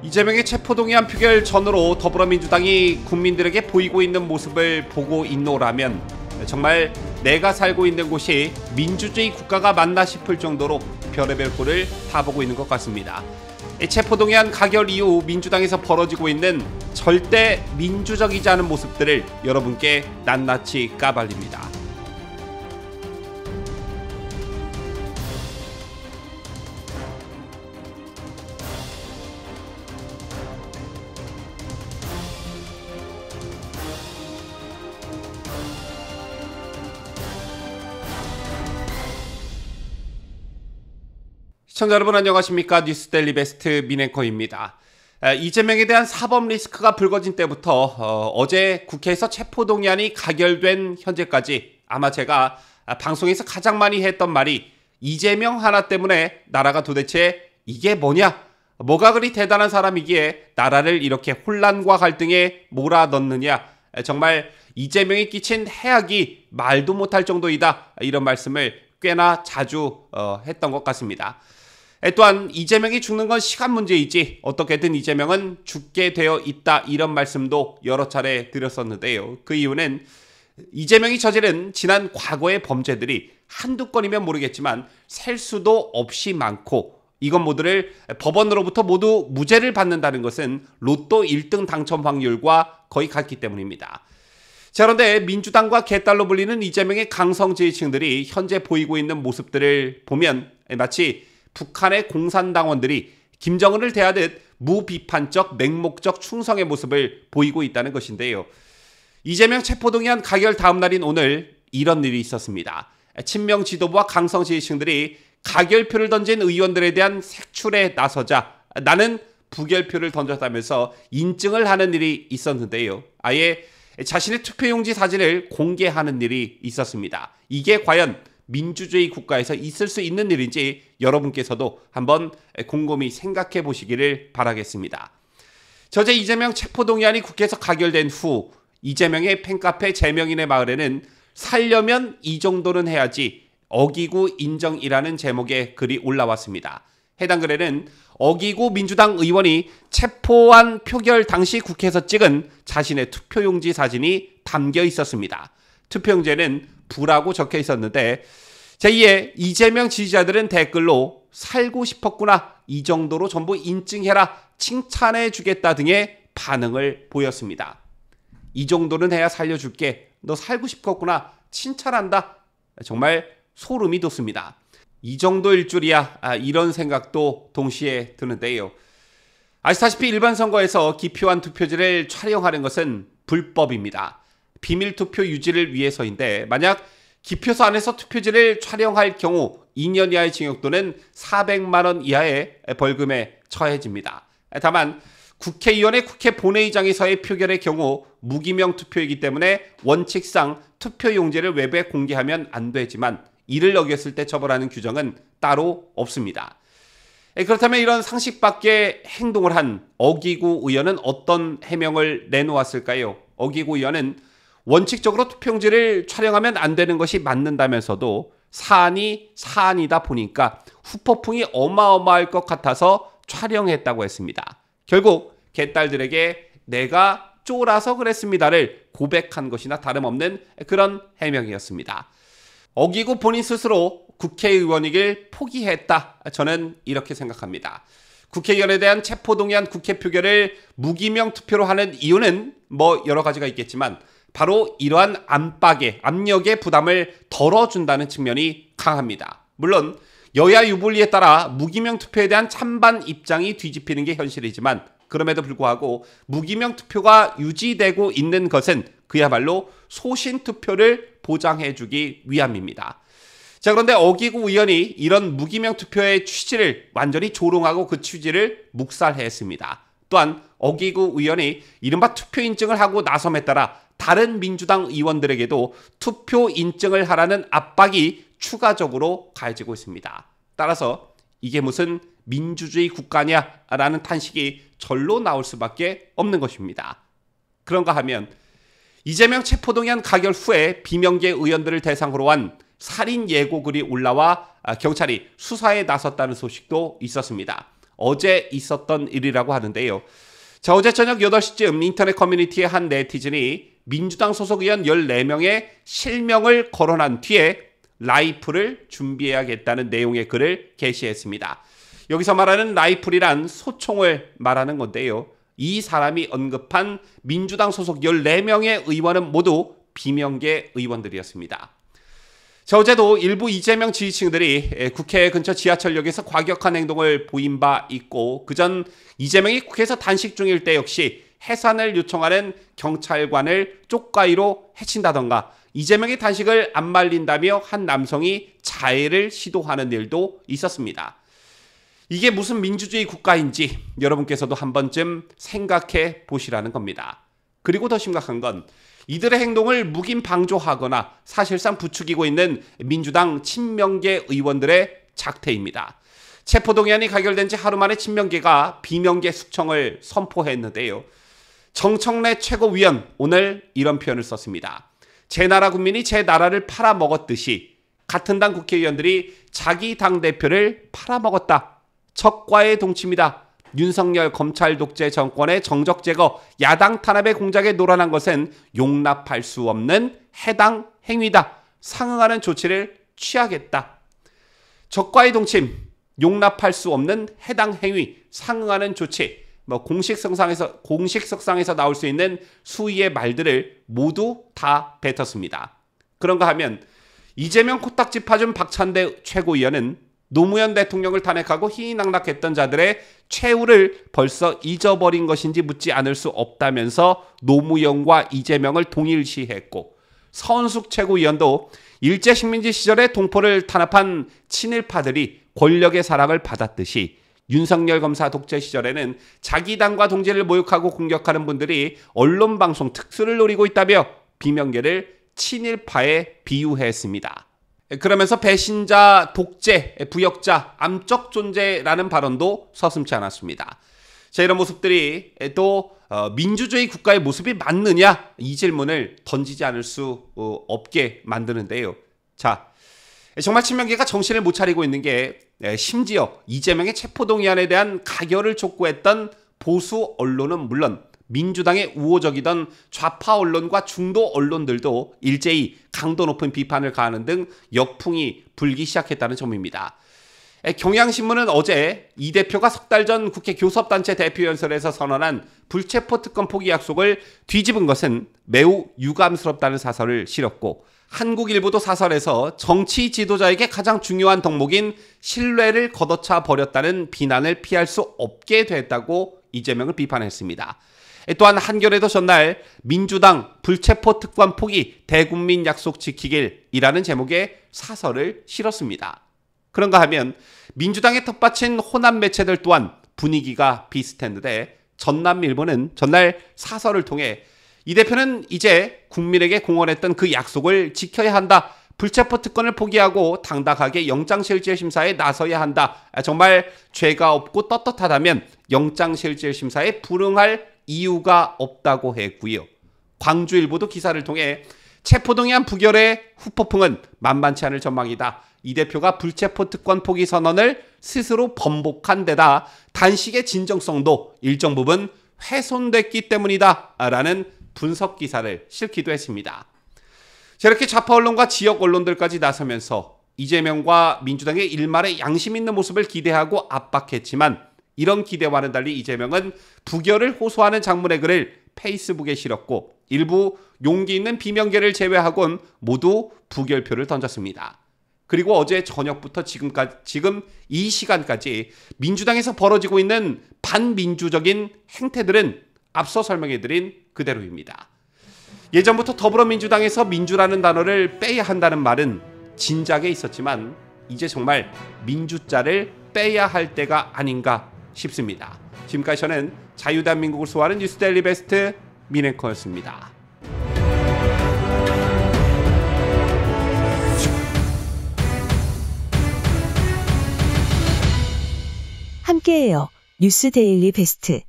이재명의 체포동의안 표결 전후로 더불어민주당이 국민들에게 보이고 있는 모습을 보고 있노라면 정말 내가 살고 있는 곳이 민주주의 국가가 맞나 싶을 정도로 별의별 꼴을 다 보고 있는 것 같습니다. 체포동의안 가결 이후 민주당에서 벌어지고 있는 절대 민주적이지 않은 모습들을 여러분께 낱낱이 까발립니다. 시청자 여러분 안녕하십니까? 뉴스데일리 베스트 민앵커입니다. 이재명에 대한 사법 리스크가 불거진 때부터 어제 국회에서 체포동의안이 가결된 현재까지 아마 제가 방송에서 가장 많이 했던 말이 이재명 하나 때문에 나라가 도대체 이게 뭐냐? 뭐가 그리 대단한 사람이기에 나라를 이렇게 혼란과 갈등에 몰아넣느냐? 정말 이재명이 끼친 해악이 말도 못할 정도이다. 이런 말씀을 꽤나 자주 했던 것 같습니다. 또한 이재명이 죽는 건 시간 문제이지 어떻게든 이재명은 죽게 되어 있다 이런 말씀도 여러 차례 드렸었는데요. 그 이유는 이재명이 저지른 지난 과거의 범죄들이 한두 건이면 모르겠지만 셀 수도 없이 많고 이것 모두를 법원으로부터 모두 무죄를 받는다는 것은 로또 1등 당첨 확률과 거의 같기 때문입니다. 자, 그런데 민주당과 개딸로 불리는 이재명의 강성 지지층들이 현재 보이고 있는 모습들을 보면 마치 북한의 공산당원들이 김정은을 대하듯 무비판적, 맹목적 충성의 모습을 보이고 있다는 것인데요. 이재명 체포동의안 가결 다음 날인 오늘 이런 일이 있었습니다. 친명 지도부와 강성 지지층들이 가결표를 던진 의원들에 대한 색출에 나서자 나는 부결표를 던졌다면서 인증을 하는 일이 있었는데요. 아예 자신의 투표용지 사진을 공개하는 일이 있었습니다. 이게 과연 민주주의 국가에서 있을 수 있는 일인지 여러분께서도 한번 곰곰이 생각해 보시기를 바라겠습니다. 저제 이재명 체포동의안이 국회에서 가결된 후 이재명의 팬카페 재명인의 마을에는 살려면 이 정도는 해야지 어기고 인정이라는 제목의 글이 올라왔습니다. 해당 글에는 어기고 민주당 의원이 체포안 표결 당시 국회에서 찍은 자신의 투표용지 사진이 담겨 있었습니다. 투표용지에는 부라고 적혀 있었는데 제2의 이재명 지지자들은 댓글로 살고 싶었구나 이 정도로 전부 인증해라 칭찬해 주겠다 등의 반응을 보였습니다. 이 정도는 해야 살려줄게 너 살고 싶었구나 칭찬한다 정말 소름이 돋습니다. 이 정도일 줄이야 이런 생각도 동시에 드는데요. 아시다시피 일반 선거에서 기표한 투표지를 촬영하는 것은 불법입니다. 비밀투표 유지를 위해서인데 만약 기표소 안에서 투표지를 촬영할 경우 2년 이하의 징역 또는 400만 원 이하의 벌금에 처해집니다. 다만 국회의원의 국회 본회의장에서의 표결의 경우 무기명 투표이기 때문에 원칙상 투표용지를 외부에 공개하면 안 되지만 이를 어겼을 때 처벌하는 규정은 따로 없습니다. 그렇다면 이런 상식 밖의 행동을 한 어기구 의원은 어떤 해명을 내놓았을까요? 어기구 의원은 원칙적으로 투표용지를 촬영하면 안 되는 것이 맞는다면서도 사안이 사안이다 보니까 후폭풍이 어마어마할 것 같아서 촬영했다고 했습니다. 결국 개딸들에게 내가 쫄아서 그랬습니다를 고백한 것이나 다름없는 그런 해명이었습니다. 어기고 본인 스스로 국회의원이길 포기했다. 저는 이렇게 생각합니다. 국회의원에 대한 체포동의안 국회 표결을 무기명 투표로 하는 이유는 뭐 여러 가지가 있겠지만 바로 이러한 압력의 부담을 덜어준다는 측면이 강합니다. 물론 여야 유불리에 따라 무기명 투표에 대한 찬반 입장이 뒤집히는 게 현실이지만 그럼에도 불구하고 무기명 투표가 유지되고 있는 것은 그야말로 소신 투표를 보장해주기 위함입니다. 자, 그런데 어기구 의원이 이런 무기명 투표의 취지를 완전히 조롱하고 그 취지를 묵살했습니다. 또한 어기구 의원이 이른바 투표 인증을 하고 나섬에 따라 다른 민주당 의원들에게도 투표 인증을 하라는 압박이 추가적으로 가해지고 있습니다. 따라서 이게 무슨 민주주의 국가냐라는 탄식이 절로 나올 수밖에 없는 것입니다. 그런가 하면 이재명 체포동의안 가결 후에 비명계 의원들을 대상으로 한 살인 예고글이 올라와 경찰이 수사에 나섰다는 소식도 있었습니다. 어제 있었던 일이라고 하는데요. 자, 어제 저녁 8시쯤 인터넷 커뮤니티의 한 네티즌이 민주당 소속 의원 14명의 실명을 거론한 뒤에 라이플을 준비해야겠다는 내용의 글을 게시했습니다. 여기서 말하는 라이플이란 소총을 말하는 건데요. 이 사람이 언급한 민주당 소속 14명의 의원은 모두 비명계 의원들이었습니다. 자, 어제도 일부 이재명 지지층들이 국회 근처 지하철역에서 과격한 행동을 보인 바 있고, 그전 이재명이 국회에서 단식 중일 때 역시 해산을 요청하는 경찰관을 쪽가위로 해친다던가, 이재명의 단식을 안 말린다며 한 남성이 자해를 시도하는 일도 있었습니다. 이게 무슨 민주주의 국가인지 여러분께서도 한 번쯤 생각해 보시라는 겁니다. 그리고 더 심각한 건 이들의 행동을 묵인 방조하거나 사실상 부추기고 있는 민주당 친명계 의원들의 작태입니다. 체포동의안이 가결된 지 하루 만에 친명계가 비명계 숙청을 선포했는데요. 정청래 최고위원 오늘 이런 표현을 썼습니다. 제 나라 국민이 제 나라를 팔아먹었듯이 같은 당 국회의원들이 자기 당대표를 팔아먹었다. 적과의 동침이다. 윤석열 검찰 독재 정권의 정적 제거, 야당 탄압의 공작에 노란한 것은 용납할 수 없는 해당 행위다. 상응하는 조치를 취하겠다. 적과의 동침, 용납할 수 없는 해당 행위, 상응하는 조치. 공식석상에서 나올 수 있는 수위의 말들을 모두 다 뱉었습니다. 그런가 하면 이재명 코딱지 파준 박찬대 최고위원은 노무현 대통령을 탄핵하고 희희낙락했던 자들의 최후를 벌써 잊어버린 것인지 묻지 않을 수 없다면서 노무현과 이재명을 동일시했고, 서은숙 최고위원도 일제식민지 시절에 동포를 탄압한 친일파들이 권력의 사랑을 받았듯이 윤석열 검사 독재 시절에는 자기 당과 동지를 모욕하고 공격하는 분들이 언론방송 특수를 노리고 있다며 비명계를 친일파에 비유했습니다. 그러면서 배신자, 독재, 부역자, 암적 존재라는 발언도 서슴지 않았습니다. 자, 이런 모습들이 또 민주주의 국가의 모습이 맞느냐? 이 질문을 던지지 않을 수 없게 만드는데요. 자, 정말 친명계가 정신을 못 차리고 있는 게 심지어 이재명의 체포동의안에 대한 가결을 촉구했던 보수 언론은 물론 민주당의 우호적이던 좌파 언론과 중도 언론들도 일제히 강도 높은 비판을 가하는 등 역풍이 불기 시작했다는 점입니다. 경향신문은 어제 이 대표가 석 달 전 국회 교섭단체 대표연설에서 선언한 불체포 특검 포기 약속을 뒤집은 것은 매우 유감스럽다는 사설을 실었고, 한국일보도 사설에서 정치 지도자에게 가장 중요한 덕목인 신뢰를 걷어차 버렸다는 비난을 피할 수 없게 됐다고 이재명을 비판했습니다. 또한 한겨레도 전날 민주당 불체포 특권 포기 대국민 약속 지키길이라는 제목의 사설을 실었습니다. 그런가 하면 민주당의 텃밭인 호남 매체들 또한 분위기가 비슷했는데, 전남일보는 전날 사설을 통해 이 대표는 이제 국민에게 공언했던 그 약속을 지켜야 한다. 불체포 특권을 포기하고 당당하게 영장실질 심사에 나서야 한다. 정말 죄가 없고 떳떳하다면 영장실질 심사에 불응할 이유가 없다고 했고요. 광주일보도 기사를 통해 체포동의안 부결의 후폭풍은 만만치 않을 전망이다. 이 대표가 불체포 특권 포기 선언을 스스로 번복한 데다 단식의 진정성도 일정 부분 훼손됐기 때문이다 라는 분석 기사를 실기도 했습니다. 저렇게 좌파 언론과 지역 언론들까지 나서면서 이재명과 민주당의 일말의 양심 있는 모습을 기대하고 압박했지만, 이런 기대와는 달리 이재명은 부결을 호소하는 장문의 글을 페이스북에 실었고, 일부 용기 있는 비명계를 제외하곤 모두 부결표를 던졌습니다. 그리고 어제 저녁부터 지금 이 시간까지 민주당에서 벌어지고 있는 반민주적인 행태들은 앞서 설명해드린 그대로입니다. 예전부터 더불어민주당에서 민주라는 단어를 빼야 한다는 말은 진작에 있었지만 이제 정말 민주자를 빼야 할 때가 아닌가 싶습니다. 지금까지 저는 자유대한민국을 소화하는 뉴스데일리 베스트 민앵커였습니다. 함께해요. 뉴스데일리 베스트.